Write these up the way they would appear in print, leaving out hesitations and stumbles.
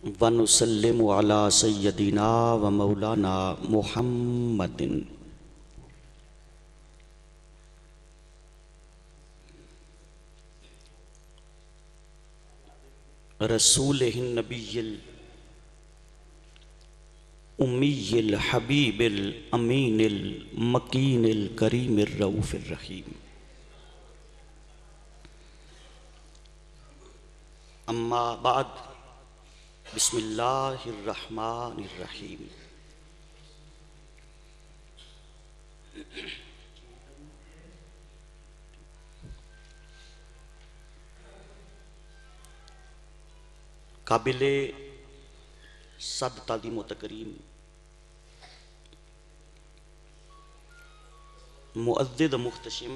ونسلم علی سیدنا و مولانا محمد رسولہ النبی الامی الحبیب الامین المکین الکریم الرؤوف الرحیم۔ اما بعد، بسم اللہ الرحمن الرحیم۔ قابل صد تعظیم و تکریم معزز محتشم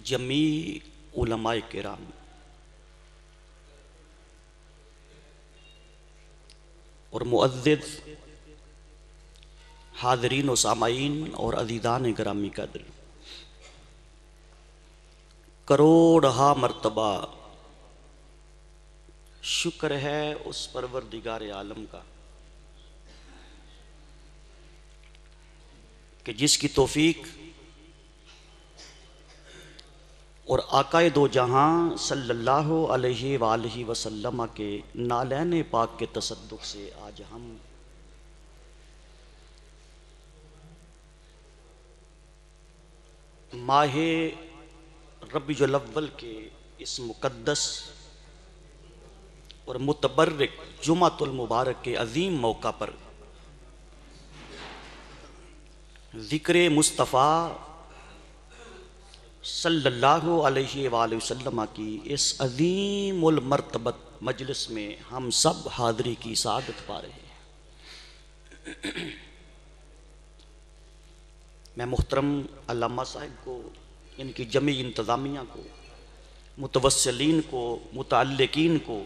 جمیع علماء کرام، اور معزز حاضرین و سامعین اور عزیزان گرامی قدر، کروڑہا مرتبہ شکر ہے اس پروردگار عالم کا کہ جس کی توفیق اور آقا دو جہاں صلی اللہ علیہ وآلہ وسلم کے نالین پاک کے تصدق سے آج ہم ماہ ربیع الاول کے اس مقدس اور متبرک جمعۃ المبارک کے عظیم موقع پر ذکر مصطفیٰ صلی اللہ علیہ وآلہ وسلم کی اس عظیم المرتبت مجلس میں ہم سب حاضری کی سعادت پا رہے ہیں۔ میں محترم علامہ صاحب کو، ان کی جمیع انتظامیہ کو، متوسلین کو، متعلقین کو،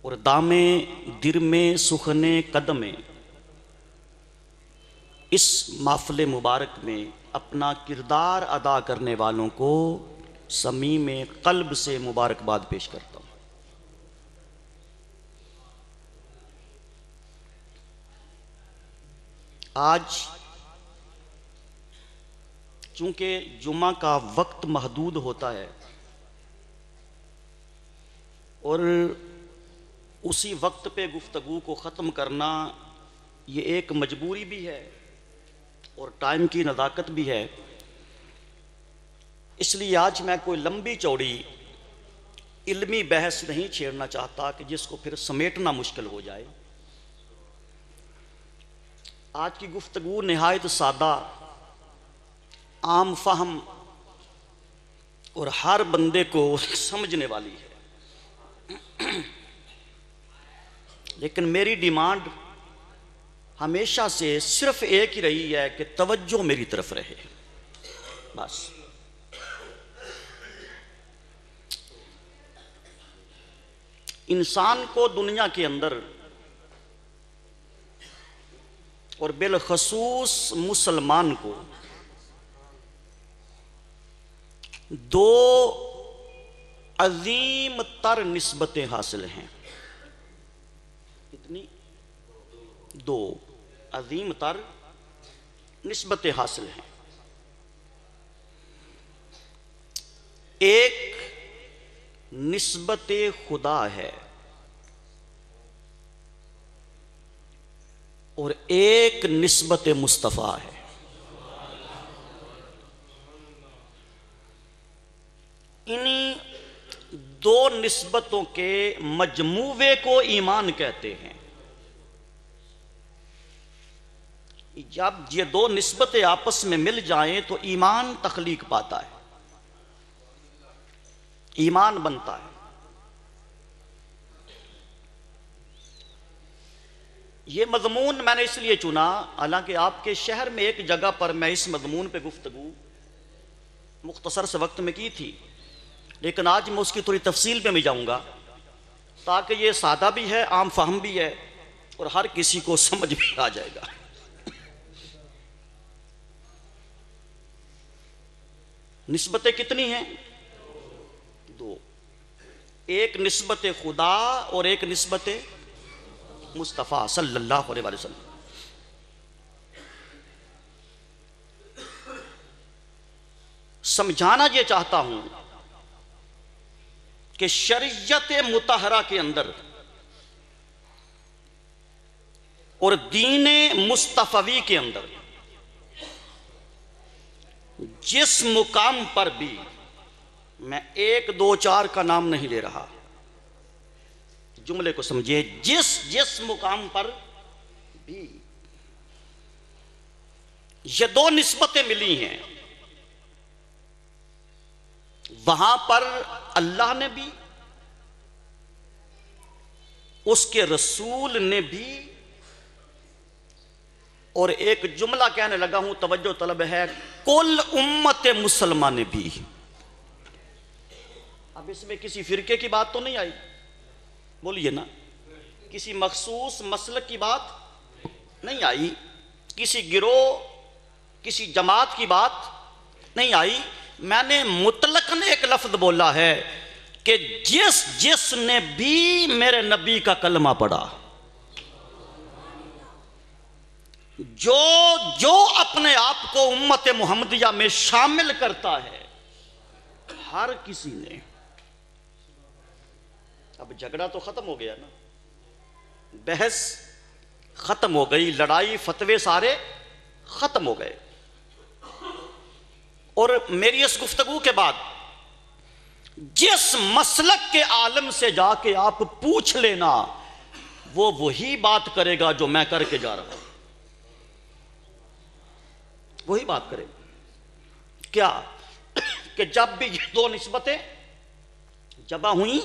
اور دامے درمے سخنے قدمے اس محفل مبارک میں اپنا کردار ادا کرنے والوں کو صمیم قلب سے مبارکباد پیش کرتا ہوں۔ آج چونکہ جمعہ کا وقت محدود ہوتا ہے اور اسی وقت پہ گفتگو کو ختم کرنا یہ ایک مجبوری بھی ہے اور ٹائم کی نزاکت بھی ہے، اس لیے آج میں کوئی لمبی چوڑی علمی بحث نہیں چھیڑنا چاہتا کہ جس کو پھر سمیٹنا مشکل ہو جائے۔ آج کی گفتگو نہایت سادہ، عام فہم اور ہر بندے کو سمجھنے والی ہے، لیکن میری ڈیمانڈ ہمیشہ سے صرف ایک ہی رہی ہے کہ توجہ میری طرف رہے، بس۔ انسان کو دنیا کے اندر اور بالخصوص مسلمان کو دو عظیم تر نسبتیں حاصل ہیں۔ کتنی؟ دو عظیم تر نسبتیں حاصل ہیں۔ ایک نسبت خدا ہے اور ایک نسبت مصطفیٰ ہے۔ انہی دو نسبتوں کے مجموعے کو ایمان کہتے ہیں۔ جب یہ دو نسبتیں آپس میں مل جائیں تو ایمان تخلیق پاتا ہے، ایمان بنتا ہے۔ یہ مضمون میں نے اس لیے چنا، حالانکہ آپ کے شہر میں ایک جگہ پر میں اس مضمون پہ گفتگو مختصر سے وقت میں کی تھی، لیکن آج میں اس کی تھوڑی تفصیل پہ میں جاؤں گا تاکہ یہ سادہ بھی ہے، عام فہم بھی ہے اور ہر کسی کو سمجھ بھی آ جائے گا۔ نسبتیں کتنی ہیں؟ دو۔ ایک نسبت خدا اور ایک نسبت مصطفیٰ صلی اللہ علیہ وسلم. سمجھانا یہ چاہتا ہوں کہ شریعت مطہرہ کے اندر اور دین مصطفی کے اندر جس مقام پر بھی، میں 1 2 4 کا نام نہیں لے رہا، جملے کو سمجھے، جس مقام پر بھی یہ 2 نسبتیں ملی ہیں، وہاں پر اللہ نے بھی، اس کے رسول نے بھی، اور ایک جملہ کہنے لگا ہوں، توجہ طلب ہے، کل امت مسلمہ نے بھی. اب اس میں کسی فرقے کی بات تو نہیں آئی، بولیے نا، کسی مخصوص مسلک کی بات نہیں آئی، کسی گروہ، کسی جماعت کی بات نہیں آئی. میں نے مطلقاً ایک لفظ بولا ہے کہ جس نے بھی میرے نبی کا کلمہ پڑھا، جو اپنے آپ کو امت محمدیہ میں شامل کرتا ہے، ہر کسی نے. اب جھگڑا تو ختم ہو گیا نا، بحث ختم ہو گئی، لڑائی فتوے سارے ختم ہو گئے. اور میری اس گفتگو کے بعد جس مسلک کے عالم سے جا کے آپ پوچھ لینا، وہ وہی بات کرے گا جو میں کر کے جا رہا ہوں، وہی بات کرے گا. کیا کہ جب بھی یہ 2 نسبتیں جمع ہوئیں،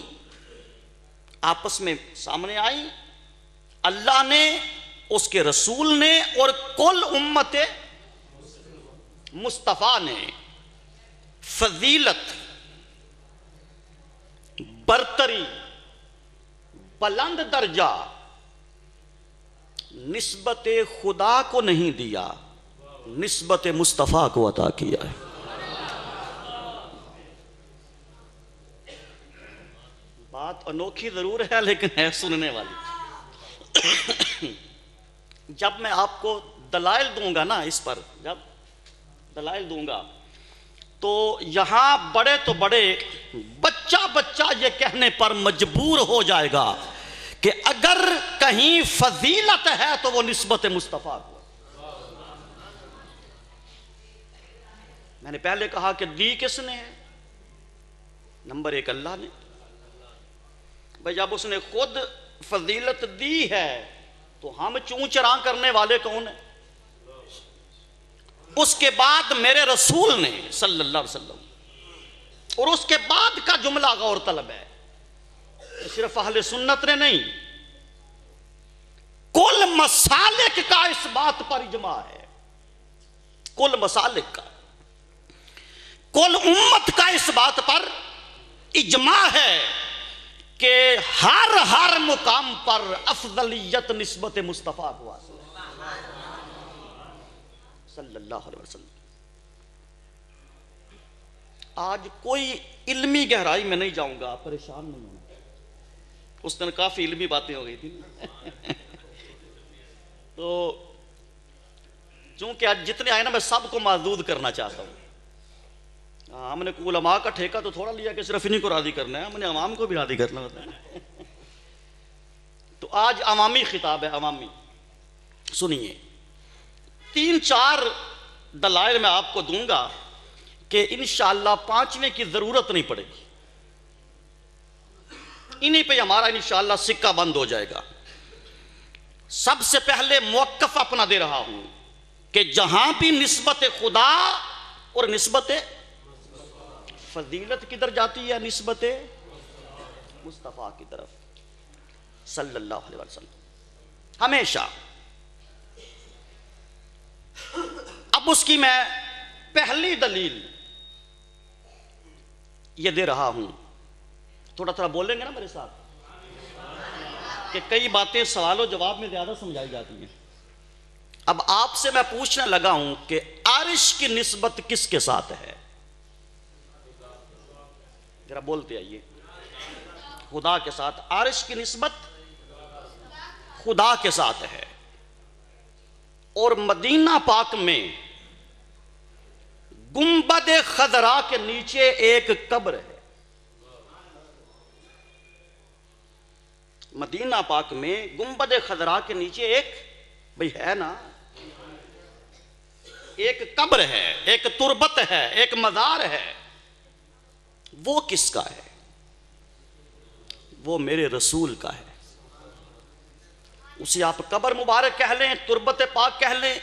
آپس میں سامنے آئیں، اللہ نے، اس کے رسول نے اور کل امت مصطفیٰ نے فضیلت، برتری، بلند درجہ نسبت خدا کو نہیں دیا، نسبت مصطفیٰ کو عطا کیا ہے. بات انوکھی ضرور ہے لیکن ہے سننے والی. جب میں آپ کو دلائل دوں گا نا، اس پر جب دلائل دوں گا تو یہاں بڑے تو بڑے، بچہ یہ کہنے پر مجبور ہو جائے گا کہ اگر کہیں فضیلت ہے تو وہ نسبت مصطفیٰ کو. میں نے پہلے کہا کہ دی کس نے ہے؟ نمبر 1 اللہ نے. بھئی جب اس نے خود فضیلت دی ہے تو ہم چون چراں کرنے والے کون ہیں؟ اس کے بعد میرے رسول نے صلی اللہ علیہ وسلم، اور اس کے بعد کا جملہ غور طلب ہے، صرف اہل سنت نے نہیں، کل مسالک کا اس بات پر اجماع ہے، کل مسالک کا، کل امت کا اس بات پر اجماع ہے کہ ہر مقام پر افضلیت نسبت مصطفیٰ کو حاصل ہے صلی اللہ علیہ وسلم. آج کوئی علمی گہرائی میں نہیں جاؤں گا، پریشان نہیں ہونا، اس دن کافی علمی باتیں ہو گئی تھی. تو چونکہ آج جتنے آئے نا، میں سب کو معذود کرنا چاہتا ہوں. ہم نے علماء کا ٹھیکہ تو تھوڑا لیا کہ صرف انہیں کو راضی کرنا ہے، ہم نے عوام کو بھی راضی کرنا ہوتا ہے. تو آج عوامی خطاب ہے، عوامی. سنیے، 3-4 دلائل میں آپ کو دوں گا کہ انشاءاللہ 5ویں کی ضرورت نہیں پڑے گی، انہی پہ ہمارا انشاءاللہ سکہ بند ہو جائے گا. سب سے پہلے موقف اپنا دے رہا ہوں کہ جہاں بھی نسبت خدا اور نسبت فضیلت کدھر جاتی ہے؟ نسبت مصطفیٰ کی طرف صلی اللہ علیہ وسلم ہمیشہ. اب اس کی میں پہلی دلیل یہ دے رہا ہوں، تھوڑا بولیں گے نا میرے ساتھ، کہ کئی باتیں سوال و جواب میں زیادہ سمجھائی جاتی ہیں. اب آپ سے میں پوچھنے لگا ہوں کہ عرش کی نسبت کس کے ساتھ ہے؟ ذرا بولتے آئیے. خدا کے ساتھ، عرش کی نسبت خدا کے ساتھ ہے. اور مدینہ پاک میں گنبد خضرا کے نیچے ایک قبر ہے. مدینہ پاک میں گنبد خضرا کے نیچے ایک بھئی ہے نا، ایک قبر ہے، ایک تربت ہے، ایک مزار ہے. وہ کس کا ہے؟ وہ میرے رسول کا ہے. اسے آپ قبر مبارک کہہ لیں، تربت پاک کہہ لیں،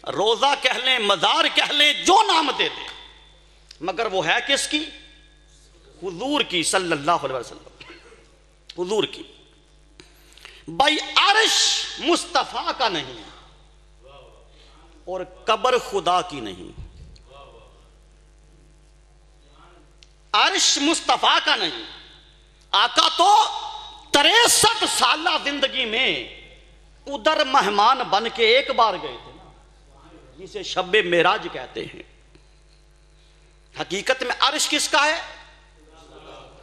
روزہ کہہ لیں، مزار کہہ لیں، جو نام دے دیں، مگر وہ ہے کس کی؟ حضور کی صلی اللہ علیہ وسلم، حضور کی. بھائی عرش مصطفیٰ کا نہیں اور قبر خدا کی نہیں. عرش مصطفیٰ کا نہیں. آقا تو 63 سالہ زندگی میں ادھر مہمان بن کے ایک بار گئے تھے نا، جسے شب معراج کہتے ہیں. حقیقت میں عرش کس کا ہے؟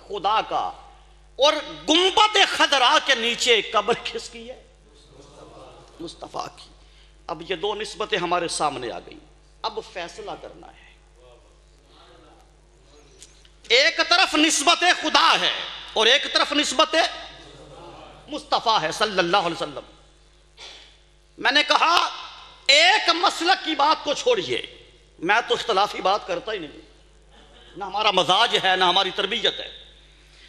خدا کا. اور گنبد خضرا کے نیچے قبر کس کی ہے؟ مصطفیٰ کی. اب یہ دو نسبتیں ہمارے سامنے آ گئی. اب فیصلہ کرنا ہے. ایک طرف نسبت خدا ہے اور ایک طرف نسبت مصطفیٰ ہے صلی اللہ علیہ وسلم. میں نے کہا ایک مسلک کی بات کو چھوڑیے، میں تو اختلافی بات کرتا ہی نہیں، نہ ہمارا مزاج ہے نہ ہماری تربیت ہے.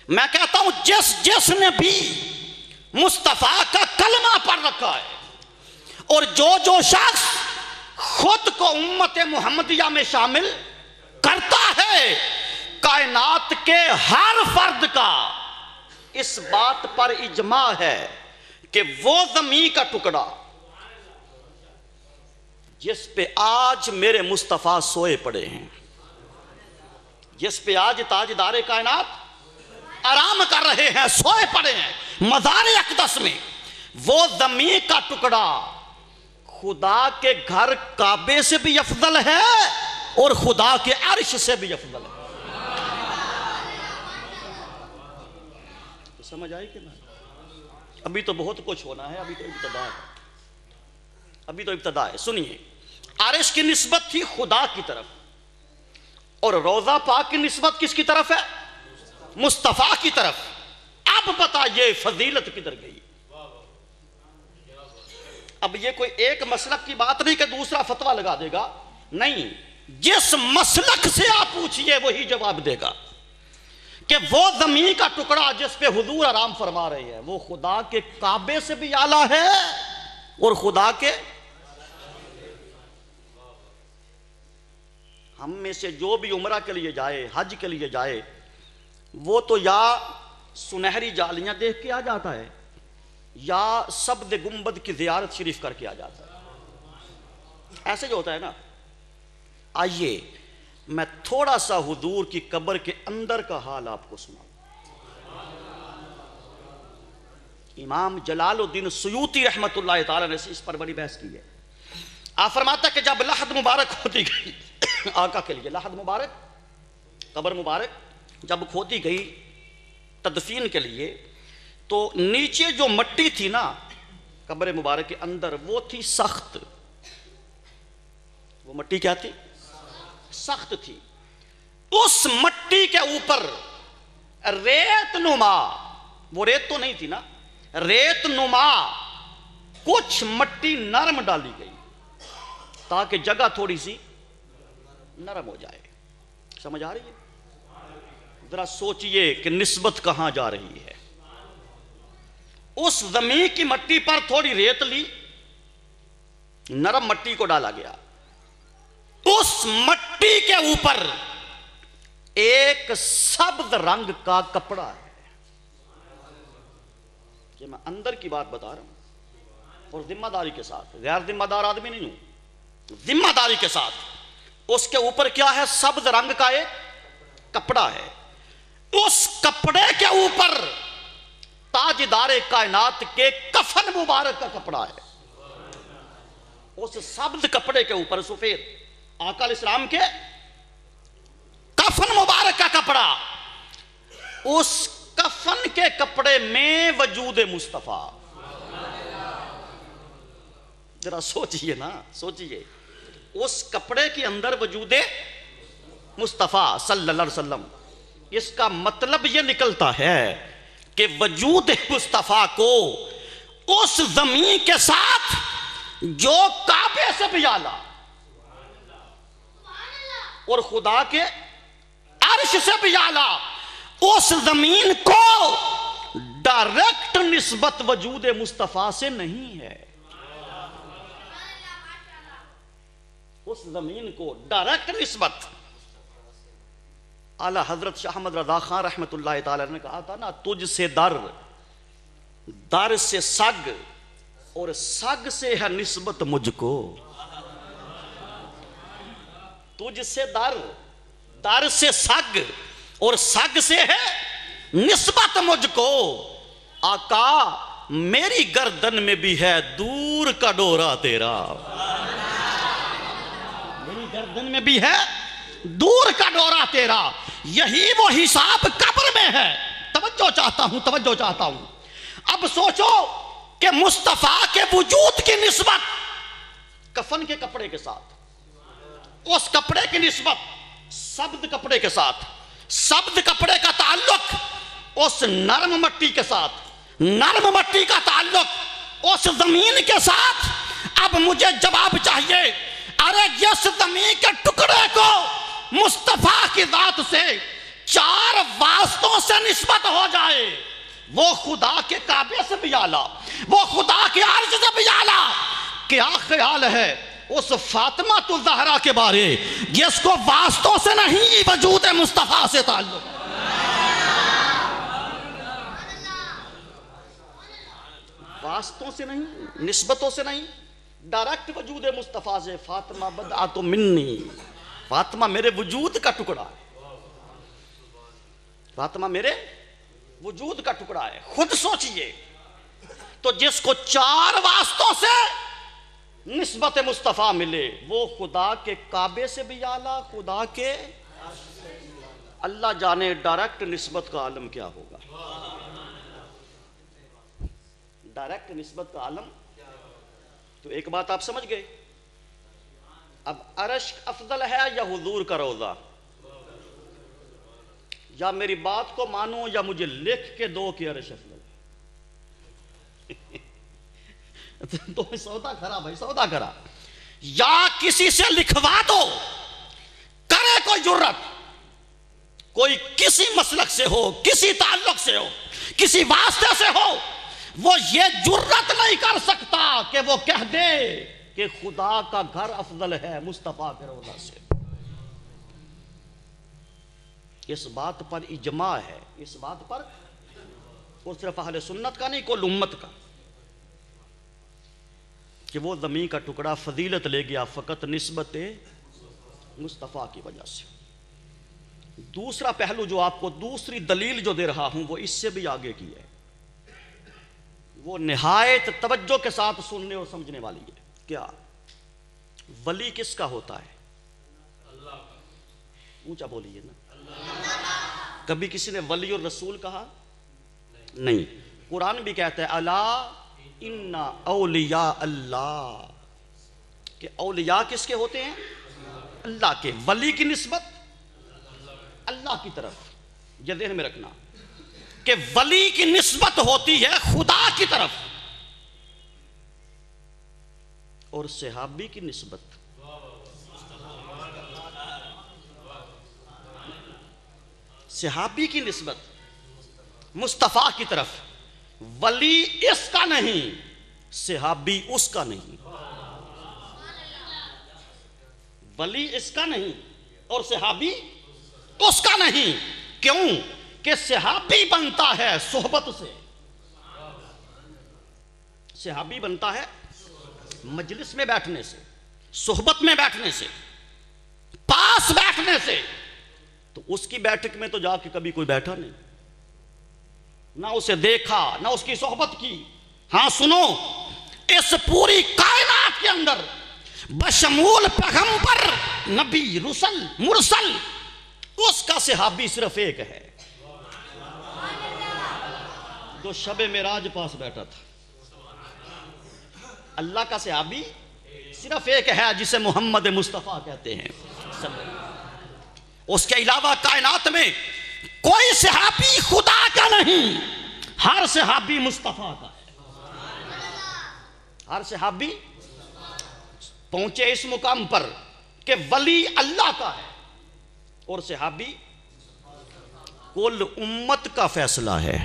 میں کہتا ہوں جس نے بھی مصطفیٰ کا کلمہ پڑھ رکھا ہے اور جو شخص خود کو امت محمدیہ میں شامل کرتا ہے، کائنات کے ہر فرد کا اس بات پر اجماع ہے کہ وہ زمین کا ٹکڑا جس پہ آج میرے مصطفیٰ سوئے پڑے ہیں، جس پہ آج تاجدار کائنات آرام کر رہے ہیں، سوئے پڑے ہیں مزار اقدس میں، وہ زمین کا ٹکڑا خدا کے گھر کعبے سے بھی افضل ہے اور خدا کے عرش سے بھی افضل ہے. سمجھ آئی کہ نہیں؟ ابھی تو بہت کچھ ہونا ہے، ابھی تو ابتدا ہے، ابھی تو ابتدا ہے. سنیے، عرش کی نسبت تھی خدا کی طرف اور روضہ پاک کی نسبت کس کی طرف ہے؟ مصطفیٰ کی طرف. اب بتائیے فضیلت کدھر گئی؟ اب یہ کوئی ایک مسلک کی بات نہیں کہ دوسرا فتویٰ لگا دے گا، نہیں، جس مسلک سے آپ پوچھئے وہی جواب دے گا کہ وہ زمین کا ٹکڑا جس پہ حضور آرام فرما رہے ہیں وہ خدا کے کعبے سے بھی اعلیٰ ہے اور خدا کے. ہم میں سے جو بھی عمرہ کے لیے جائے، حج کے لیے جائے، وہ تو یا سنہری جالیاں دیکھ کے آ جاتا ہے یا سبز گنبد کی زیارت شریف کر کے آ جاتا ہے. ایسے جو ہوتا ہے نا. آئیے میں تھوڑا سا حضور کی قبر کے اندر کا حال آپ کو سناؤں. امام جلال الدین سیوطی رحمت اللہ تعالی نے اس پر بڑی بحث کی ہے. آپ فرماتا کہ جب لحد مبارک ہوتی گئی آقا کے لیے، لحد مبارک قبر مبارک جب کھودی گئی تدفین کے لیے، تو نیچے جو مٹی تھی نا قبر مبارک کے اندر وہ تھی سخت. وہ مٹی کیا تھی؟ سخت تھی. اس مٹی کے اوپر ریت نما، وہ ریت تو نہیں تھی نا، ریت نما کچھ مٹی نرم ڈالی گئی تاکہ جگہ تھوڑی سی نرم ہو جائے. سمجھ آ رہی ہے؟ ذرا سوچئے کہ نسبت کہاں جا رہی ہے. اس زمین کی مٹی پر تھوڑی ریت لی، نرم مٹی کو ڈالا گیا، اس مٹی کے اوپر ایک سبز رنگ کا کپڑا ہے. یہ میں اندر کی بات بتا رہا ہوں اور ذمہ داری کے ساتھ، غیر ذمہ دار آدمی نہیں ہوں، ذمہ داری کے ساتھ. اس کے اوپر کیا ہے؟ سبز رنگ کا ایک کپڑا ہے. اس کپڑے کے اوپر تاجدار کائنات کے کفن مبارک کا کپڑا ہے. اس سبز کپڑے کے اوپر سفید آقا علیہ السلام کے کفن مبارک کا کپڑا. اس کفن کفن کے کپڑے میں وجود مصطفیٰ. ذرا سوچئے نا، سوچئے اس کپڑے کے اندر وجود مصطفیٰ صلی اللہ علیہ وسلم. اس کا مطلب یہ نکلتا ہے کہ وجود مصطفیٰ کو اس زمین کے ساتھ جو کعبے سے بھی اعلیٰ اور خدا کے عرش سے بھی اعلیٰ، اس زمین کو ڈائریکٹ نسبت وجود مصطفیٰ سے نہیں ہے. اس زمین کو ڈائریکٹ نسبت. اعلیٰ حضرت شاہ احمد رضا خان رحمت اللہ تعالی نے کہا تھا نا، تجھ سے در، در سے سگ، اور سگ سے ہے نسبت مجھ کو. تجھ سے در، در سے سگ، اور سگ سے ہے نسبت مجھ کو. آقا میری گردن میں بھی ہے دور کا ڈورا تیرا. میری گردن میں بھی ہے دور کا ڈورا تیرا. یہی وہ حساب قبر میں ہے. توجہ چاہتا ہوں، توجہ چاہتا ہوں. اب سوچو کہ مصطفیٰ کے وجود کی نسبت کفن کے کپڑے کے ساتھ، اس کپڑے کی نسبت سبز کپڑے کے ساتھ، سبز کپڑے کا تعلق اس نرم مٹی کے ساتھ، نرم مٹی کا تعلق اس زمین کے ساتھ. اب مجھے جواب چاہیے، ارے جس زمین کے ٹکڑے کو مصطفیٰ کی ذات سے 4 واسطوں سے نسبت ہو جائے، وہ خدا کے کعبے سے بھی اعلیٰ، وہ خدا کے عرش سے بھی اعلیٰ. کیا خیال ہے اس فاطمہ الزہرا کے بارے جس کو واسطوں سے نہیں وجود مصطفیٰ سے تعلق؟ واسطوں سے نہیں، نسبتوں سے نہیں، ڈائریکٹ وجود مصطفیٰ سے. فاطمہ بدعۃ منی، فاطمہ میرے وجود کا ٹکڑا ہے. فاطمہ میرے وجود کا ٹکڑا ہے. خود سوچئے تو جس کو 4 واسطوں سے نسبت مصطفیٰ ملے، وہ خدا کے کعبے سے بھی اعلیٰ، خدا کے، اللہ جانے ڈائریکٹ نسبت کا عالم کیا ہوگا. ڈائریکٹ نسبت کا عالم. تو ایک بات آپ سمجھ گئے. اب عرش افضل ہے یا حضور کا روضہ؟ یا میری بات کو مانو یا مجھے لکھ کے دو کہ عرش افضل ہے. تو سودا کرا بھائی، سودا کرا. یا کسی سے لکھوا دو، کرے کوئی جرت، کوئی کسی مسلک سے ہو، کسی تعلق سے ہو، کسی واسطے سے ہو، وہ یہ جرت نہیں کر سکتا کہ وہ کہہ دے کہ خدا کا گھر افضل ہے مصطفیٰ کے روضہ سے. اس بات پر اجماع ہے، اس بات پر، اور صرف اہل سنت کا نہیں، کل امت کا، کہ وہ زمین کا ٹکڑا فضیلت لے گیا فقط نسبت مصطفیٰ کی وجہ سے. دوسرا پہلو جو آپ کو، دوسری دلیل جو دے رہا ہوں، وہ اس سے بھی آگے کی ہے. وہ نہایت توجہ کے ساتھ سننے اور سمجھنے والی ہے. کیا ولی کس کا ہوتا ہے؟ اونچا بولیے نا. کبھی کسی نے ولی اور رسول کہا؟ نہیں. قرآن بھی کہتا ہے الا ان اولیاء اللہ، کہ اولیاء کس کے ہوتے ہیں؟ اللہ کے. ولی کی نسبت اللہ کی طرف. یہ ذہن میں رکھنا کہ ولی کی نسبت ہوتی ہے خدا کی طرف، اور صحابی کی نسبت صحابی کی نسبت مصطفیٰ کی طرف. ولی اس کا نہیں، صحابی اس کا نہیں. ولی اس کا نہیں اور صحابی اس کا نہیں. کیوں؟ کہ صحابی بنتا ہے صحبت سے. صحابی بنتا ہے مجلس میں بیٹھنے سے، صحبت میں بیٹھنے سے، پاس بیٹھنے سے. تو اس کی بیٹھک میں تو جا کے کبھی کوئی بیٹھا نہیں، نہ اسے دیکھا، نہ اس کی صحبت کی. ہاں سنو، اس پوری کائنات کے اندر بشمول پیغمبر، نبی، رسل، مرسل، اس کا صحابی صرف ایک ہے. جو شب معراج پاس بیٹھا تھا. اللہ کا صحابی صرف ایک ہے جسے محمد مصطفیٰ کہتے ہیں. اس کے علاوہ کائنات میں کوئی صحابی خدا کا نہیں، ہر صحابی مصطفیٰ کا ہے. ہر صحابی پہنچے اس مقام پر کہ ولی اللہ کا ہے، اور صحابی کل امت کا فیصلہ ہے.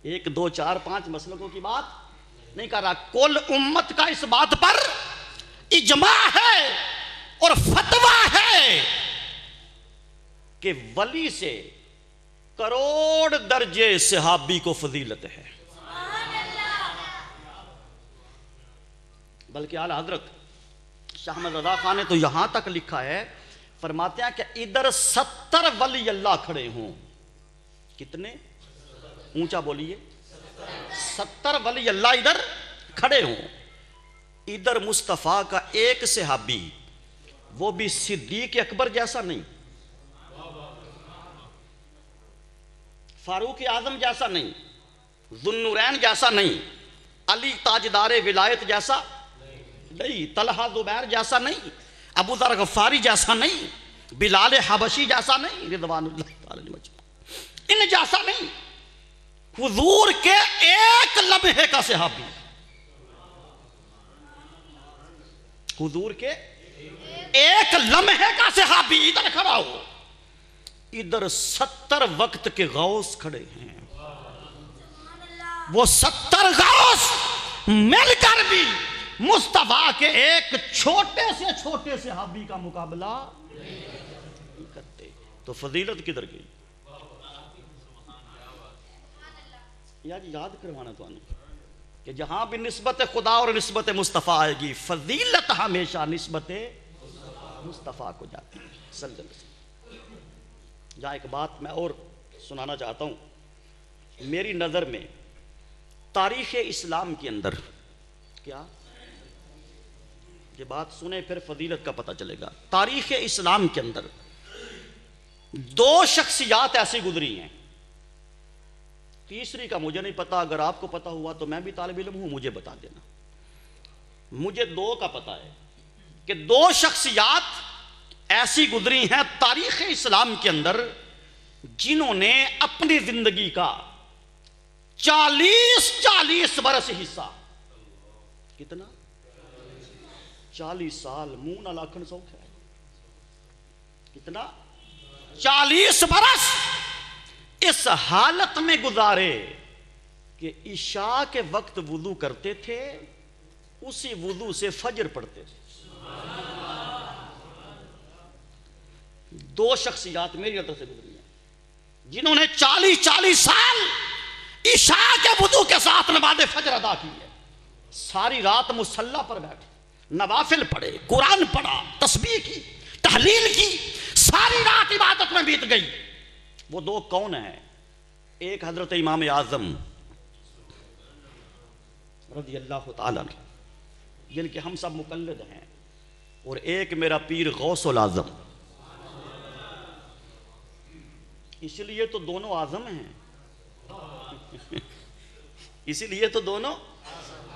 1 2 4 5 مسلکوں کی بات نہیں کر رہا، کل امت کا اس بات پر اجماع ہے اور فتویٰ ہے کہ ولی سے کروڑ درجے صحابی کو فضیلت ہے. بلکہ اعلیٰ حضرت شاہ احمد رضا خان نے تو یہاں تک لکھا ہے، فرماتے ہیں کہ ادھر 70 ولی اللہ کھڑے ہوں. کتنے؟ اونچا بولیے. 70 ولی اللہ ادھر کھڑے ہوں، ادھر مصطفیٰ کا ایک صحابی، وہ بھی صدیق اکبر جیسا نہیں، فاروق اعظم جیسا نہیں، ذو النورین جیسا نہیں، علی تاجدار ولایت جیسا نہیں، طلحہ زبیر جیسا نہیں، ابو ذر غفاری جیسا نہیں، بلال حبشی جیسا نہیں، رضوان اللہ تعالی مجمعین ان جیسا نہیں، حضور کے ایک لمحے کا صحابی، حضور کے ایک لمحے کا صحابی ادھر کھڑا ہو، ادھر 70 وقت کے غوث کھڑے ہیں. وہ 70 غوث مل کر بھی مصطفیٰ کے ایک چھوٹے سے چھوٹے صحابی کا مقابلہ نہیں کرتے. تو فضیلت کدھر گئی؟ یاد کروانا تو کہ جہاں بھی نسبت خدا اور نسبت مصطفیٰ آئے گی، فضیلت ہمیشہ نسبت مصطفیٰ کو جاتی ہے صلی اللہ علیہ وسلم. جہاں ایک بات میں اور سنانا چاہتا ہوں، میری نظر میں تاریخ اسلام کے اندر کیا، یہ بات سنیں پھر فضیلت کا پتہ چلے گا. تاریخ اسلام کے اندر 2 شخصیات ایسی گزری ہیں، تیسری کا مجھے نہیں پتا، اگر آپ کو پتا ہوا تو میں بھی طالب علم ہوں، مجھے بتا دینا. مجھے 2 کا پتا ہے کہ 2 شخصیات ایسی گزری ہیں تاریخ اسلام کے اندر جنہوں نے اپنی زندگی کا 40 برس حصہ، کتنا؟ 40 سال، منہ نہ لاکھن سوکھ ہے، کتنا؟ 40 برس اس حالت میں گزارے کہ عشاء کے وقت وضو کرتے تھے، اسی وضو سے فجر پڑھتے تھے. 2 شخصیات میری نظر سے گزری ہیں جنہوں نے 40 سال عشاء کے وضو کے ساتھ نماز فجر ادا کی ہے. ساری رات مصلی پر بیٹھے، نوافل پڑھے، قرآن پڑھا، تسبیح کی، تحلیل کی، ساری رات عبادت میں بیت گئی. وہ 2 کون ہیں؟ ایک حضرت امام اعظم رضی اللہ تعالیٰ عنہ جن کے ہم سب مقلد ہیں، اور ایک میرا پیر غوث العظم. اس لیے تو دونوں اعظم ہیں، اسی لیے تو دونوں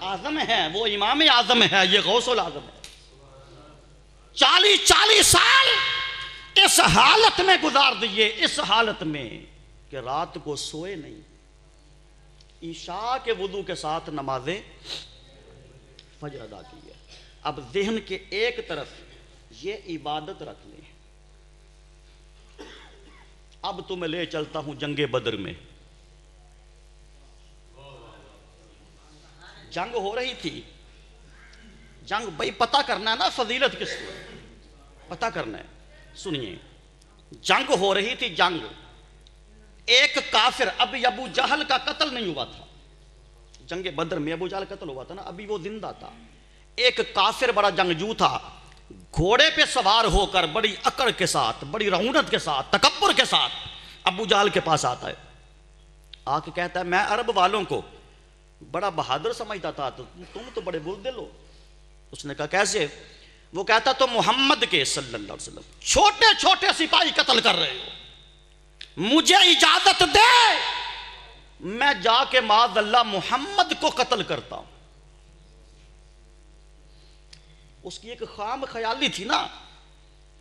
اعظم ہیں. وہ امام اعظم ہے، یہ غوث العظم ہے. 40 سال اس حالت میں گزار دیے، اس حالت میں کہ رات کو سوئے نہیں، عشاء کے وضو کے ساتھ نماز فجر ادا کی ہے. اب ذہن کے ایک طرف یہ عبادت رکھ لیں. اب تمہیں لے چلتا ہوں جنگ بدر میں. جنگ ہو رہی تھی، جنگ بھائی پتہ کرنا ہے نا فضیلت کس کو، پتہ کرنا ہے. سنیے، جنگ ہو رہی تھی. جنگ ایک کافر، ابھی ابو جہل کا قتل نہیں ہوا تھا، جنگ بدر میں ابو جہل قتل ہوا تھا نا، ابھی وہ زندہ تھا. ایک کافر بڑا جنگجو تھا، گھوڑے پہ سوار ہو کر بڑی اکڑ کے ساتھ، بڑی رعونت کے ساتھ، تکبر کے ساتھ ابو جہل کے پاس آتا ہے. آ کے کہتا ہے میں عرب والوں کو بڑا بہادر سمجھتا تھا، تم تو بڑے بزدل ہو. اس نے کہا کیسے؟ وہ کہتا تو محمد کے صلی اللہ علیہ وسلم چھوٹے چھوٹے سپاہی قتل کر رہے ہو، مجھے اجازت دے میں جا کے معاذ اللہ محمد کو قتل کرتا ہوں. اس کی ایک خام خیالی تھی نا،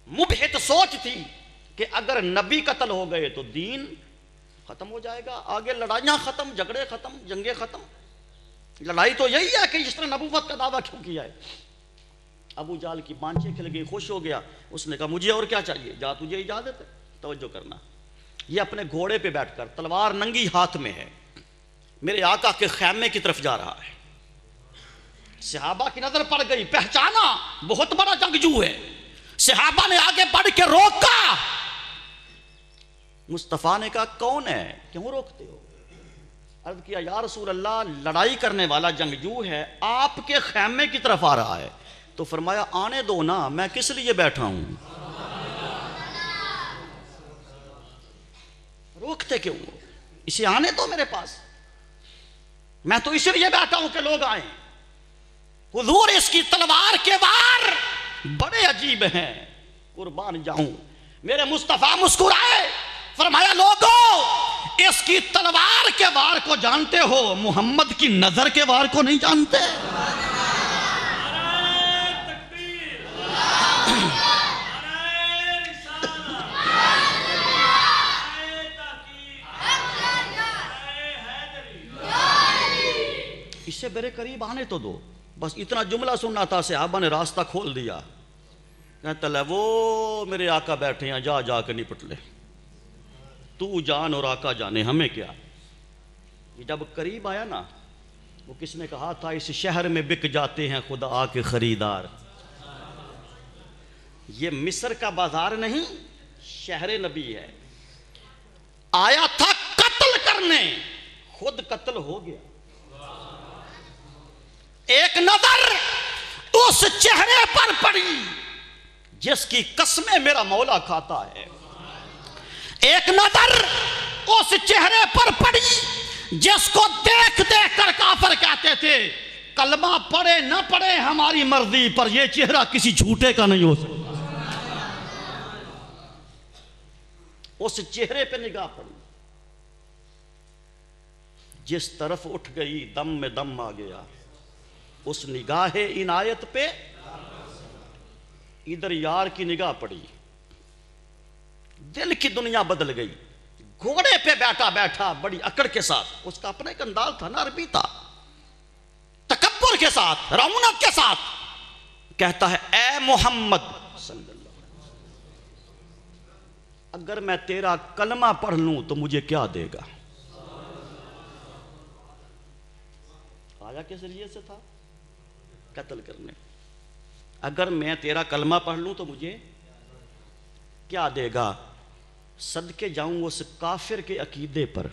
مبہت سوچ تھی کہ اگر نبی قتل ہو گئے تو دین ختم ہو جائے گا، آگے لڑائیاں ختم، جھگڑے ختم، جنگیں ختم. لڑائی تو یہی ہے کہ اس طرح نبوت کا دعویٰ کیوں کیا ہے. ابو جہل کی بانچیں کھل گئی، خوش ہو گیا. اس نے کہا مجھے اور کیا چاہیے، جا تجھے اجازت ہے. توجہ کرنا، یہ اپنے گھوڑے پہ بیٹھ کر تلوار ننگی ہاتھ میں ہے، میرے آقا کے خیمے کی طرف جا رہا ہے. صحابہ کی نظر پڑ گئی، پہچانا بہت بڑا جنگجو ہے. صحابہ نے آگے بڑھ کے روکا. مصطفیٰ نے کہا کون ہے، کیوں روکتے ہو؟ عرض کیا یا رسول اللہ لڑائی کرنے والا جنگجو ہے، آپ کے خیمے کی طرف آ رہا ہے. تو فرمایا آنے دو نا، میں کس لیے بیٹھا ہوں، روکتے کیوں ہو؟ اسے آنے دو میرے پاس، میں تو اس لیے بیٹھا ہوں کہ لوگ آئیں. حضور اس کی تلوار کے وار بڑے عجیب ہیں، قربان جاؤں. میرے مصطفیٰ مسکرائے، فرمایا لوگوں اس کی تلوار کے وار کو جانتے ہو، محمد کی نظر کے وار کو نہیں جانتے. اسے میرے قریب آنے تو دو. بس اتنا جملہ سننا تھا، صحابہ نے راستہ کھول دیا. کہتا ہے وہ میرے آقا بیٹھے ہیں، جا جا کے نپٹ لے، تو جان اور آقا جانے، ہمیں کیا. جب قریب آیا نا، وہ کس نے کہا تھا اس شہر میں بک جاتے ہیں خدا کے خریدار. یہ مصر کا بازار نہیں، شہر نبی ہے. آیا تھا قتل کرنے، خود قتل ہو گیا. ایک نظر اس چہرے پر پڑی جس کی قسمیں میرا مولا کھاتا ہے. ایک نظر اس چہرے پر پڑی جس کو دیکھ دیکھ کر کافر کہتے تھے کلمہ پڑھے نہ پڑھے ہماری مرضی، پر یہ چہرہ کسی جھوٹے کا نہیں ہو سکتا. اس چہرے پہ نگاہ پڑی، جس طرف اٹھ گئی دم میں دم آ گیا. اس نگاہ عنایت پہ ادھر یار کی نگاہ پڑی، دل کی دنیا بدل گئی. گھوڑے پہ بیٹھا بیٹھا بڑی اکڑ کے ساتھ، اس کا اپنا ایک انداز تھا نا، عربی تھا، تکبر کے ساتھ، رونق کے ساتھ کہتا ہے اے محمد صلی اللہ علیہ وسلم، اگر میں تیرا کلمہ پڑھ لوں تو مجھے کیا دے گا. آیا کس لیے سے تھا؟ قتل کرنے. اگر میں تیرا کلمہ پڑھ لوں تو مجھے کیا دے گا. صدقے جاؤں اس کافر کے عقیدے پر،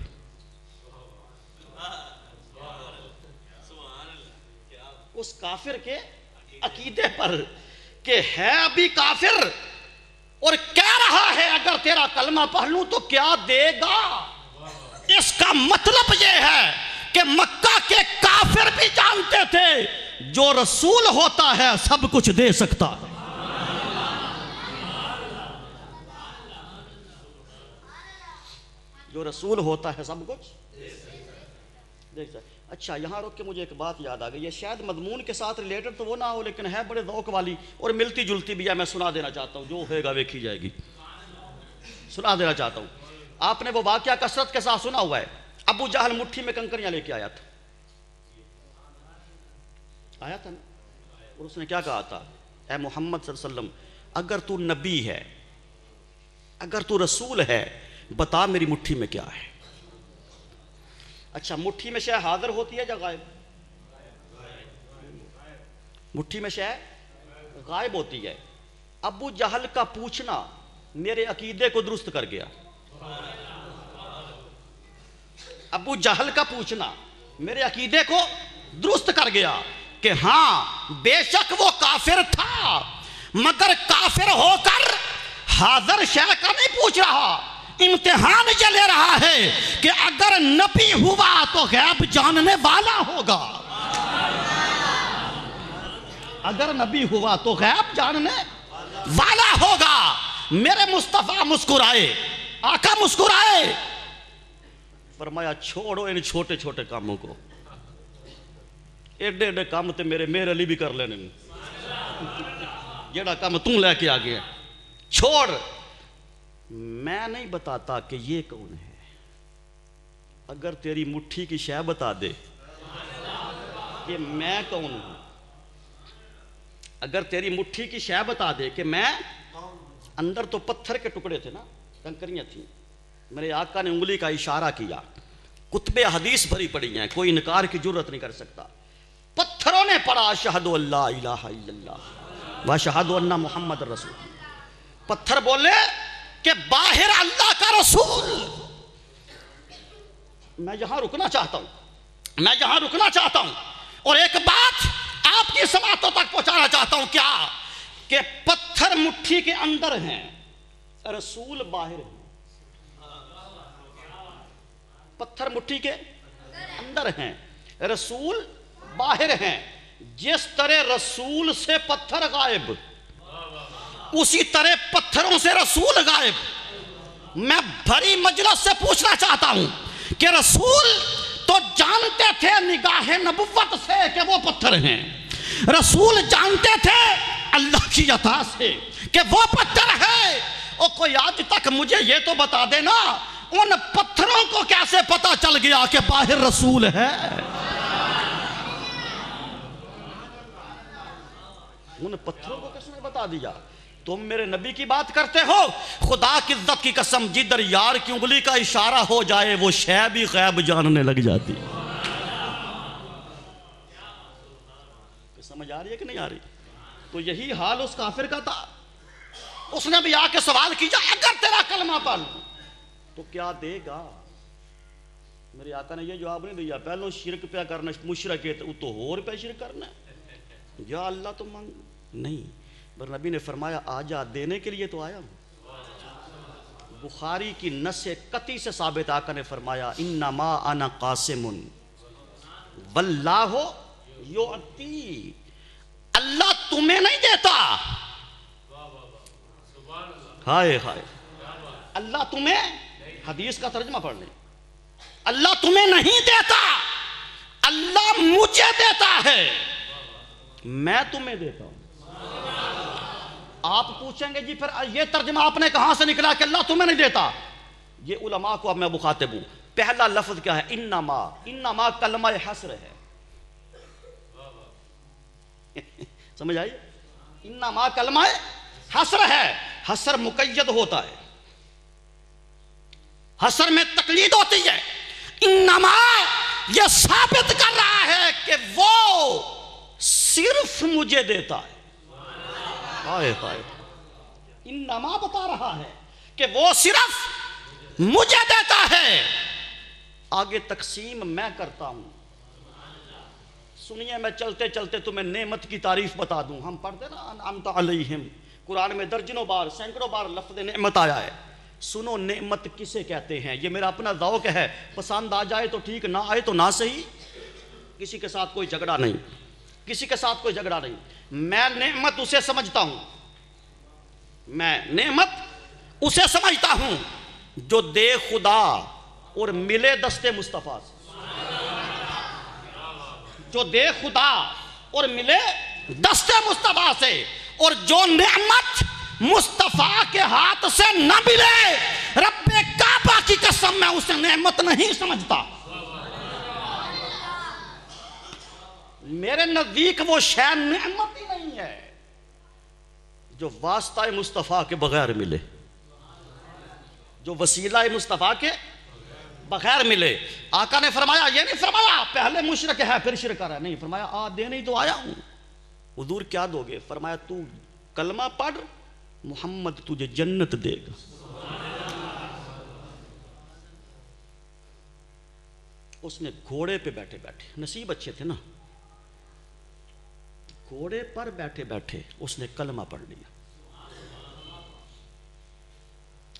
اس کافر کے عقیدے پر کہ ہے ابھی کافر اور کہہ رہا ہے اگر تیرا کلمہ پڑھ لوں تو کیا دے گا. اس کا مطلب یہ ہے کہ مکہ کے کافر بھی جانتے تھے جو رسول ہوتا ہے سب کچھ دے سکتا ہے. جو رسول ہوتا ہے سب کچھ دیکھ سکتا. اچھا یہاں رک کے مجھے ایک بات یاد آ گئی، یہ شاید مضمون کے ساتھ ریلیٹڈ تو وہ نہ ہو لیکن ہے بڑے ذوق والی اور ملتی جلتی بھی ہے. میں سنا دینا چاہتا ہوں، جو ہوئے گا ویکھی جائے گی. سنا دینا چاہتا ہوں. آپ نے وہ واقعہ کثرت کے ساتھ سنا ہوا ہے. ابو جہل مٹھی میں کنکریاں لے کے آیا تھا نا، اور اس نے کیا کہا تھا، اے محمد صلی اللہ علیہ وسلم اگر تو نبی ہے، اگر تو رسول ہے، بتا میری مٹھی میں کیا ہے. اچھا مٹھی میں شے حاضر ہوتی ہے یا غائب؟ مٹھی میں شے غائب ہوتی ہے. ابو جہل کا پوچھنا میرے عقیدے کو درست کر گیا. ابو جہل کا پوچھنا میرے عقیدے کو درست کر گیا کہ ہاں بے شک وہ کافر تھا، مگر کافر ہو کر حاضر شے کا نہیں پوچھ رہا. امتحان یہ لے رہا ہے کہ اگر نبی ہوا تو غیب جاننے والا ہوگا. اگر نبی ہوا تو غیب جاننے والا ہوگا. میرے مصطفیٰ مسکرائے، آقا مسکرائے، فرمایا چھوڑو ان چھوٹے چھوٹے کاموں کو، ایڈے ایڈے کام تے میرے علی بھی کر لینے، جیڑا کام تم لے کے آگے چھوڑ۔ میں نہیں بتاتا کہ یہ کون ہے، اگر تیری مٹھی کی شے بتا دے کہ میں کون ہوں، اگر تیری مٹھی کی شے بتا دے کہ میں، اندر تو پتھر کے ٹکڑے تھے نا، کنکریاں تھیں، میرے آقا نے انگلی کا اشارہ کیا، کتب حدیث بھری پڑی ہیں، کوئی انکار کی جرت نہیں کر سکتا، پتھروں نے پڑھا اشہد اللہ الہ الا اللہ واشہد ان محمد رسول اللہ۔ پتھر بولے کہ باہر اللہ کا رسول۔ میں یہاں رکنا چاہتا ہوں، اور ایک بات آپ کی سماعتوں تک پہنچانا چاہتا ہوں، کیا کہ پتھر مٹھی کے اندر ہیں، رسول باہر ہیں۔ پتھر مٹھی کے اندر ہیں، رسول باہر ہیں۔ جس طرح رسول سے پتھر غائب، اسی طرح پتھروں سے رسول غائب۔ میں بھری مجلس سے پوچھنا چاہتا ہوں کہ رسول تو جانتے تھے نگاہ نبوت سے کہ وہ پتھر ہیں، رسول جانتے تھے اللہ کی عطا سے کہ وہ پتھر ہے، اور کوئی آج تک مجھے یہ تو بتا دینا ان پتھروں کو کیسے پتا چل گیا کہ باہر رسول ہے؟ ان پتھروں کو کس نے بتا دیا؟ تم میرے نبی کی بات کرتے ہو، خدا کی عزت کی قسم جدھر یار کی انگلی کا اشارہ ہو جائے وہ شے بھی غیب جاننے لگ جاتی۔ سمجھ آ رہی ہے کہ نہیں آ رہی؟ تو یہی حال اس کافر کا تھا۔ اس نے بھی آ کے سوال کیا اگر تیرا کلمہ پڑھ لوں تو کیا دے گا؟ میرے آقا نے یہ جواب نہیں دیا پہلو شرک پہ کرنا مشرک ہے تو اور پہ شرک کرنا ہے، یا اللہ تو مانگ نہیں۔ پر نبی نے فرمایا آجا دینے کے لیے تو آیا ہوں۔ بخاری کی نص قطعی سے ثابت آقا نے فرمایا انما انا قاسم واللہ یعطی، اللہ تمہیں نہیں دیتا، ہائے ہائے، اللہ تمہیں، حدیث کا ترجمہ پڑھ لیں، اللہ تمہیں نہیں دیتا، اللہ مجھے دیتا ہے، میں تمہیں دیتا ہوں۔ آپ پوچھیں گے جی پھر یہ ترجمہ آپ نے کہاں سے نکلا کہ اللہ تمہیں نہیں دیتا؟ یہ علماء کو اب میں مخاطب ہوں۔ پہلا لفظ کیا ہے؟ انما، انما کلمہ حصر ہے، سمجھ آئی؟ انما کلمہ حصر ہے، حصر مقید ہوتا ہے، حصر میں تقلید ہوتی ہے۔ انما یہ ثابت کر رہا ہے کہ وہ صرف مجھے دیتا ہے، ہائے ہائے، انما بتا رہا ہے کہ وہ صرف مجھے دیتا ہے، آگے تقسیم میں کرتا ہوں۔ سنیے میں چلتے چلتے تمہیں نعمت کی تعریف بتا دوں۔ ہم پڑھتے نا انعمت علیہم، قرآن میں درجنوں بار سینکڑوں بار لفظ نعمت آیا ہے۔ سنو نعمت کسے کہتے ہیں، یہ میرا اپنا ذوق ہے، پسند آ جائے تو ٹھیک، نہ آئے تو نہ صحیح، کسی کے ساتھ کوئی جھگڑا نہیں، کسی کے ساتھ کوئی جھگڑا نہیں۔ میں نعمت اسے سمجھتا ہوں، میں نعمت اسے سمجھتا ہوں جو دے خدا اور ملے دست مصطفیٰ سے، جو دے خدا اور ملے دست مصطفیٰ سے، اور جو نعمت مصطفیٰ کے ہاتھ سے نہ ملے، رب کعبہ کی قسم میں اسے نعمت نہیں سمجھتا۔ میرے نزدیک وہ شے نعمت ہی نہیں ہے جو واسطہ مصطفیٰ کے بغیر ملے، جو وسیلہ مصطفیٰ کے بغیر ملے۔ آقا نے فرمایا، یہ نہیں فرمایا پہلے مشرک ہے پھر شرک کر رہا ہے، نہیں، فرمایا دینے ہی تو آیا ہوں۔ حضور کیا دو گے؟ فرمایا تو کلمہ پڑھ، محمد تجھے جنت دے گا۔ اس نے گھوڑے پہ بیٹھے بیٹھے، نصیب اچھے تھے نا، گھوڑے پر بیٹھے بیٹھے اس نے کلمہ پڑھ لیا۔